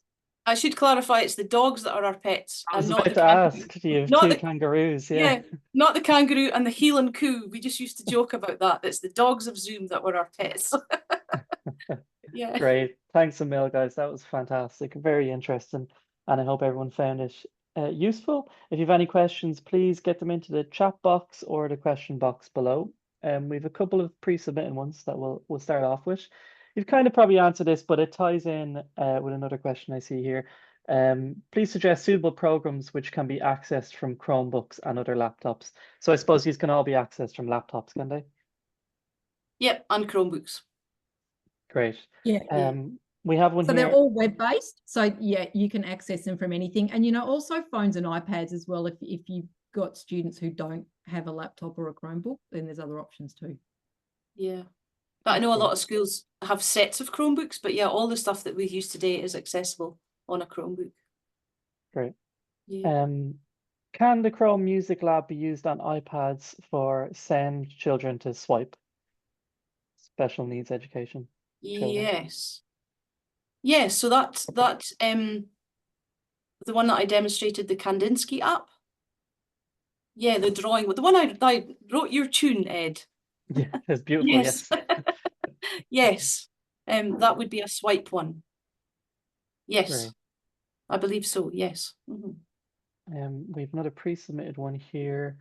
I should clarify, it's the dogs that are our pets. I was and not about the to ask, do you have two kangaroos? Yeah, not the kangaroo and the heel and coo. We just used to joke about that. It's the dogs of Zoom that were our pets. Yeah. Great. Thanks a mil, guys. That was fantastic. Very interesting. And I hope everyone found it useful. If you have any questions, please get them into the chat box or the question box below. We have a couple of pre-submitted ones that we'll start off with. You've kind of probably answered this, but it ties in with another question I see here. Please suggest suitable programs which can be accessed from Chromebooks and other laptops. So I suppose these can all be accessed from laptops, can they? Yep, and Chromebooks. Great. Yeah. We have one so here. They're all web-based. So yeah, you can access them from anything. And, also phones and iPads as well. If you've got students who don't have a laptop or a Chromebook, then there's other options too. Yeah. But I know a lot of schools have sets of Chromebooks, but yeah, all the stuff that we use today is accessible on a Chromebook. Great. Yeah. Can the Chrome Music Lab be used on iPads for send children to swipe? Special needs education. Children. Yes. So that's the one that I demonstrated, the Kandinsky app. Yeah, the drawing, the one I wrote your tune, Ed. Yeah, it's beautiful. Yes. Yes. That would be a swipe one. Yes. Great. I believe so. Yes. Mm-hmm. We've another pre-submitted one here.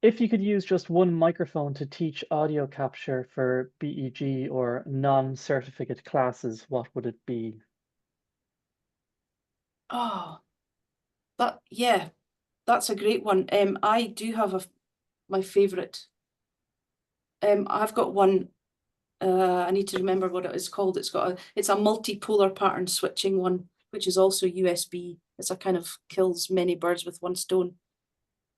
If you could use just one microphone to teach audio capture for BEG or non-certificate classes, what would it be? Oh, that's a great one. I do have my favorite. I've got one. I need to remember what it is called. It's a multipolar pattern switching one, which is also USB. It's a kind of kills many birds with one stone.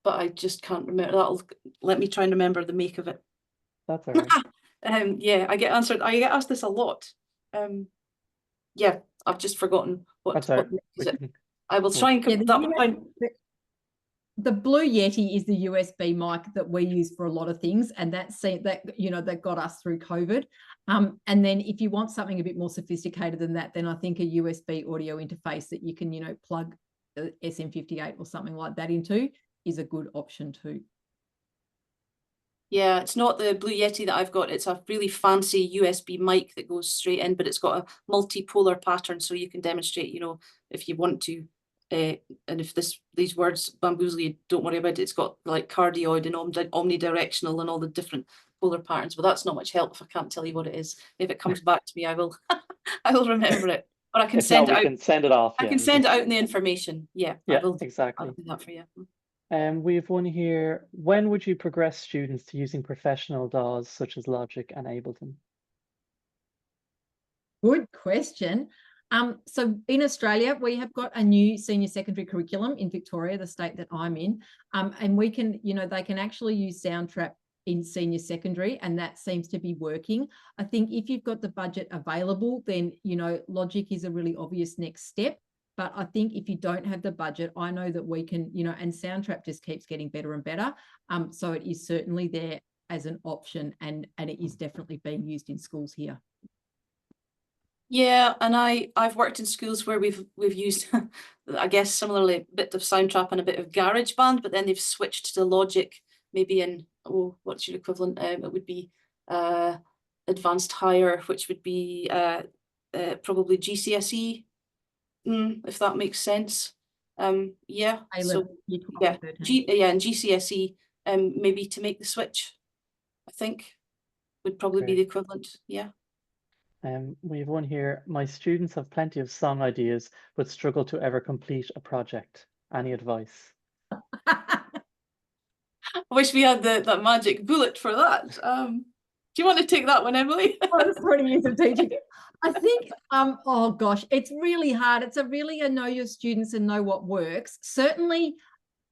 But I just can't remember. Let me try and remember the make of it. That's all right. Yeah, I get asked this a lot. Yeah, I've just forgotten what is it. I will try and the Blue Yeti is the USB mic that we use for a lot of things, and that got us through COVID. And then if you want something a bit more sophisticated than that, then I think a USB audio interface that you can plug SM58 or something like that into is a good option too. Yeah, it's not the Blue Yeti that I've got. It's a really fancy USB mic that goes straight in, but it's got a multipolar pattern, so you can demonstrate, if you want to. And if these words bamboozle you, don't worry about it. It's got like cardioid and omnidirectional and all the different polar patterns, but that's not much help if I can't tell you what it is. If it comes back to me, I will I will remember it. But I can send it out. We can send it off. I can send it out in the information. Yeah, I will. Exactly. I'll do that for you. We have one here. When would you progress students to using professional DAWs such as Logic and Ableton? Good question. So in Australia, we have got a new senior secondary curriculum in Victoria, the state that I'm in, and we can, they can actually use Soundtrap in senior secondary, and that seems to be working. I think if you've got the budget available, then, Logic is a really obvious next step. But I think if you don't have the budget, I know that we can, and Soundtrap just keeps getting better and better. So it is certainly there as an option, and it is definitely being used in schools here. Yeah, and I've worked in schools where we've used, I guess, similarly a bit of Soundtrap and a bit of GarageBand, but then they've switched to Logic, maybe in, what's your equivalent? It would be Advanced Higher, which would be probably GCSE, if that makes sense. Yeah, so yeah, and GCSE, maybe to make the switch, I think, would probably be the equivalent. Yeah. We have one here. My students have plenty of song ideas, but struggle to ever complete a project. Any advice? I wish we had that magic bullet for that. Do you want to take that one, Emily? 20 years of teaching. I think, oh gosh, it's really hard. It's a really a know your students and know what works. Certainly,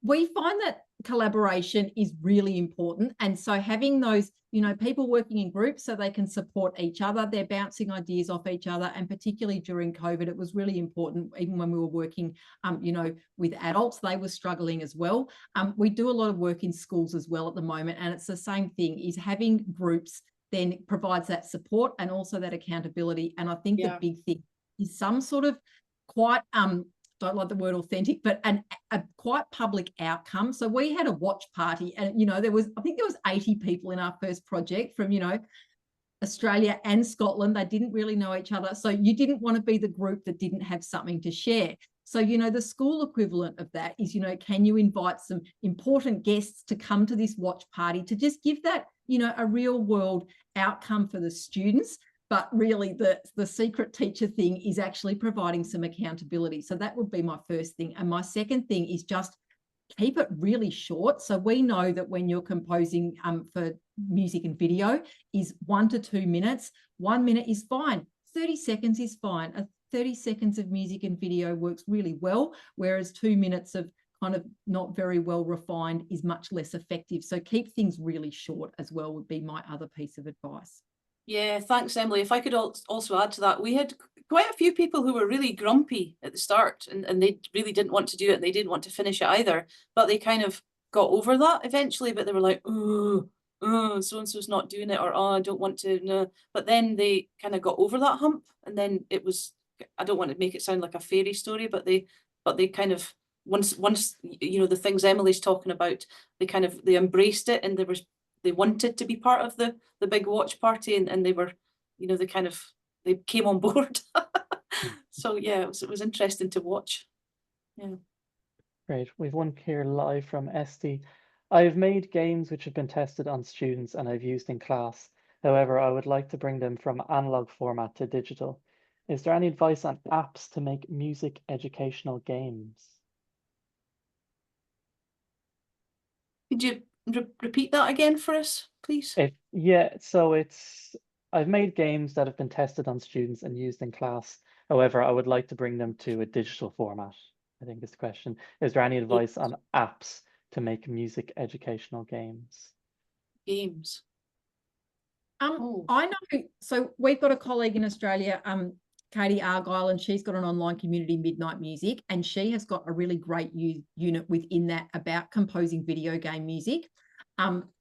we find that collaboration is really important. And so having those, people working in groups so they can support each other, they're bouncing ideas off each other. And particularly during COVID, it was really important, even when we were working, with adults, they were struggling as well. We do a lot of work in schools as well at the moment. And it's the same thing, is having groups then provides that support and also that accountability. And I think the big thing is some sort of quite, don't like the word authentic, but a quite public outcome. So we had a watch party, and I think there was 80 people in our first project from Australia and Scotland. They didn't really know each other, so you didn't want to be the group that didn't have something to share. So the school equivalent of that is can you invite some important guests to come to this watch party to just give that a real world outcome for the students. But really the secret teacher thing is actually providing some accountability. So that would be my first thing. And my second thing is just keep it really short. So we know that when you're composing for music and video is 1 to 2 minutes. 1 minute is fine. 30 seconds is fine. 30 seconds of music and video works really well, whereas 2 minutes of kind of not very well refined is much less effective. So keep things really short as well would be my other piece of advice. Yeah, thanks, Emily. If I could also add to that, we had quite a few people who were really grumpy at the start, and they really didn't want to do it. They didn't want to finish it either, but they kind of got over that eventually. But they were like, oh, so-and-so's not doing it, or oh, I don't want to. No. But then they kind of got over that hump, and then it was, I don't want to make it sound like a fairy story, but they kind of, once the things Emily's talking about, they embraced it, and they wanted to be part of the big watch party, and they were, they came on board. So yeah, it was interesting to watch. Yeah. Great. We've one here live from Esty. I've made games which have been tested on students and I've used in class. However, I would like to bring them from analog format to digital. Is there any advice on apps to make music educational games? Could you repeat that again for us, please? I've made games that have been tested on students and used in class. However, I would like to bring them to a digital format, I think is the question. Is there any advice on apps to make music educational games? Games. I know. So we've got a colleague in Australia, Katie Argyle, and she's got an online community, Midnight Music, and she has got a really great unit within that about composing video game music.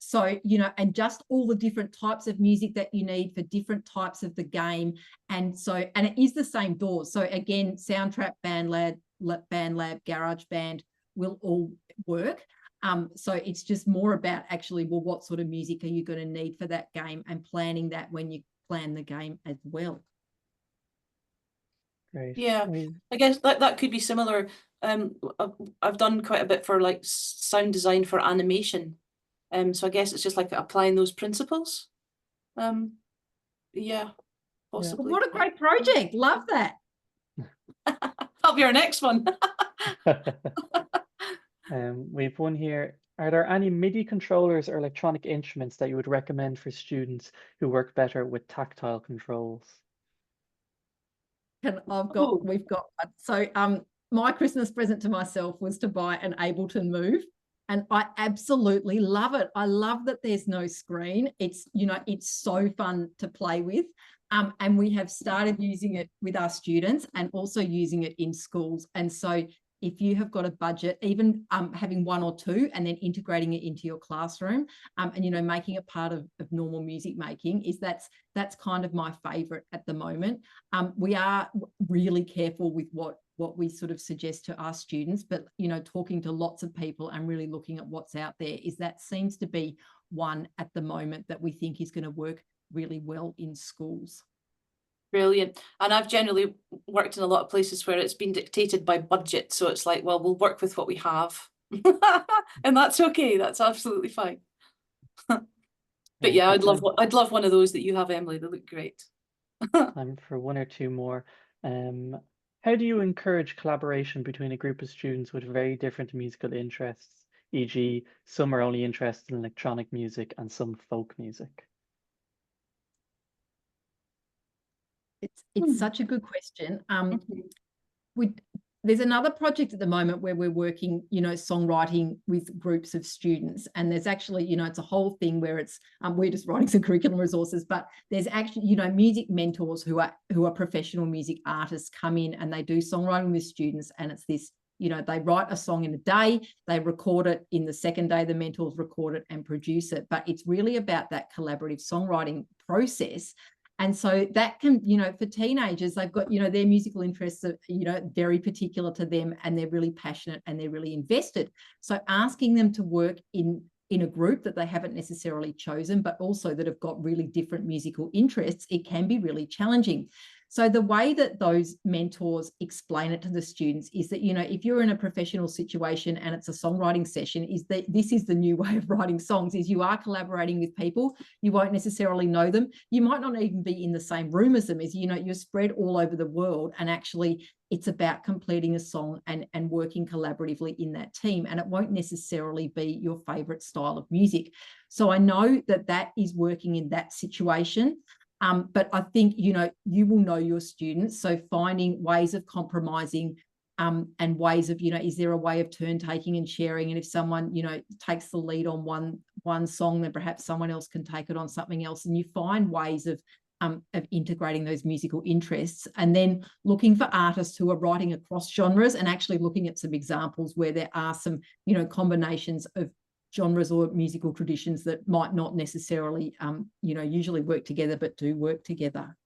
So, and just all the different types of music that you need for different types of the game. And it is the same DAWs. So again, Soundtrap, BandLab, GarageBand will all work. So it's just more about actually, well, what sort of music are you going to need for that game, and planning that when you plan the game as well. Great. Yeah, I guess that could be similar. I've done quite a bit for like sound design for animation. So I guess it's just like applying those principles. Yeah, possibly. What a great project. Love that. That'll be our next one. We've one here. Are there any MIDI controllers or electronic instruments that you would recommend for students who work better with tactile controls? And Oh. we've got one. So my Christmas present to myself was to buy an Ableton Move. And I absolutely love it. I love that there's no screen. It's, you know, it's so fun to play with. And we have started using it with our students and also using it in schools. And so if you have got a budget, even having one or two and then integrating it into your classroom and, you know, making it part of normal music making, that's kind of my favorite at the moment. We are really careful with what we sort of suggest to our students, but, you know, talking to lots of people and really looking at what's out there, is that seems to be one at the moment that we think is going to work really well in schools. Brilliant. And I've generally worked in a lot of places where it's been dictated by budget. So it's like, well, we'll work with what we have. And that's okay. That's absolutely fine. But yeah, I'd love one of those that you have, Emily. They look great. Time for one or two more. How do you encourage collaboration between a group of students with very different musical interests, e.g., some are only interested in electronic music and some folk music? It's such a good question. There's another project at the moment where we're working, you know, songwriting with groups of students, and there's actually, you know, it's a whole thing where it's we're just writing some curriculum resources, but there's actually, you know, music mentors who are professional music artists come in and they do songwriting with students, and it's this, you know, they write a song in a day, they record it in the second day, the mentors record it and produce it, but it's really about that collaborative songwriting process. And so that can, you know, for teenagers, they've got, you know, their musical interests are, you know, very particular to them, and they're really passionate and they're really invested. So asking them to work in a group that they haven't necessarily chosen, but also that have got really different musical interests, it can be really challenging. So the way that those mentors explain it to the students is that, you know, if you're in a professional situation and it's a songwriting session, is that this is the new way of writing songs, is you are collaborating with people. You won't necessarily know them. You might not even be in the same room as them, as, you know, you're spread all over the world, and actually it's about completing a song and working collaboratively in that team. And it won't necessarily be your favorite style of music. So I know that that is working in that situation. But I think, you know, you will know your students. So finding ways of compromising and ways of, you know, is there a way of turn taking and sharing? And if someone, you know, takes the lead on one song, then perhaps someone else can take it on something else. And you find ways of integrating those musical interests, and then looking for artists who are writing across genres, and actually looking at some examples where there are some, you know, combinations of genres or musical traditions that might not necessarily, you know, usually work together, but do work together.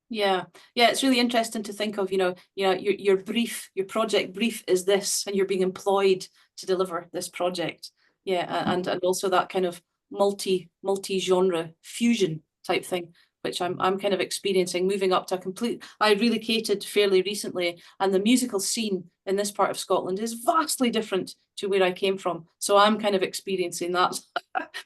Yeah, it's really interesting to think of, you know, your brief, your project brief is this, and you're being employed to deliver this project. Yeah, and also that kind of multi-genre fusion type thing, which I'm kind of experiencing, moving up to I relocated fairly recently, and the musical scene in this part of Scotland is vastly different to where I came from. So I'm kind of experiencing that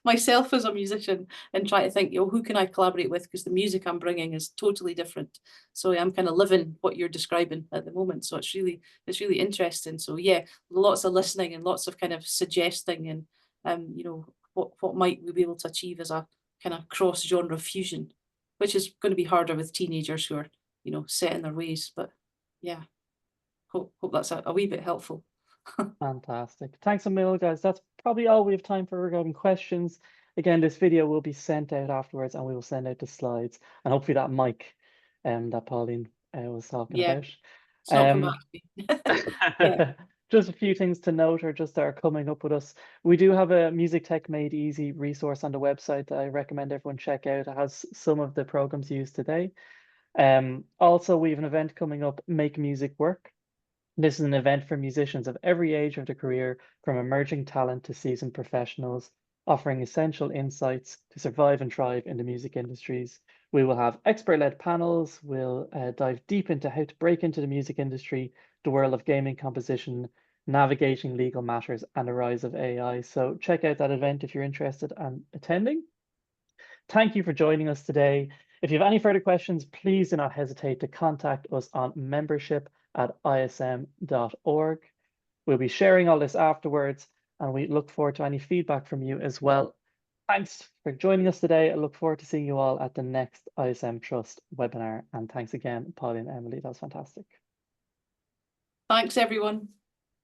myself as a musician, and trying to think, you know, who can I collaborate with, because the music I'm bringing is totally different. So I'm kind of living what you're describing at the moment. So it's really interesting. So yeah, lots of listening and lots of kind of suggesting, and you know, what might we be able to achieve as a kind of cross-genre fusion, which is going to be harder with teenagers who are, you know, set in their ways. But yeah, hope that's a wee bit helpful. Fantastic. Thanks a million, guys. That's probably all we have time for regarding questions. Again, this video will be sent out afterwards, and we will send out the slides, and hopefully that mic that Pauline was talking about. It's not come back to me. Just a few things to note, or just that are coming up with us. We do have a Music Tech Made Easy resource on the website that I recommend everyone check out. It has some of the programs used today. Also, we have an event coming up, Make Music Work. This is an event for musicians of every age of their career, from emerging talent to seasoned professionals, offering essential insights to survive and thrive in the music industries. We will have expert-led panels. We'll dive deep into how to break into the music industry, the world of gaming composition, navigating legal matters, and the rise of AI. So check out that event if you're interested in attending. Thank you for joining us today. If you have any further questions, please do not hesitate to contact us on membership@ism.org. We'll be sharing all this afterwards, and we look forward to any feedback from you as well. Thanks for joining us today. I look forward to seeing you all at the next ISM Trust webinar. And thanks again, Polly and Emily. That was fantastic. Thanks, everyone.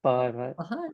Bye. Bye. Bye.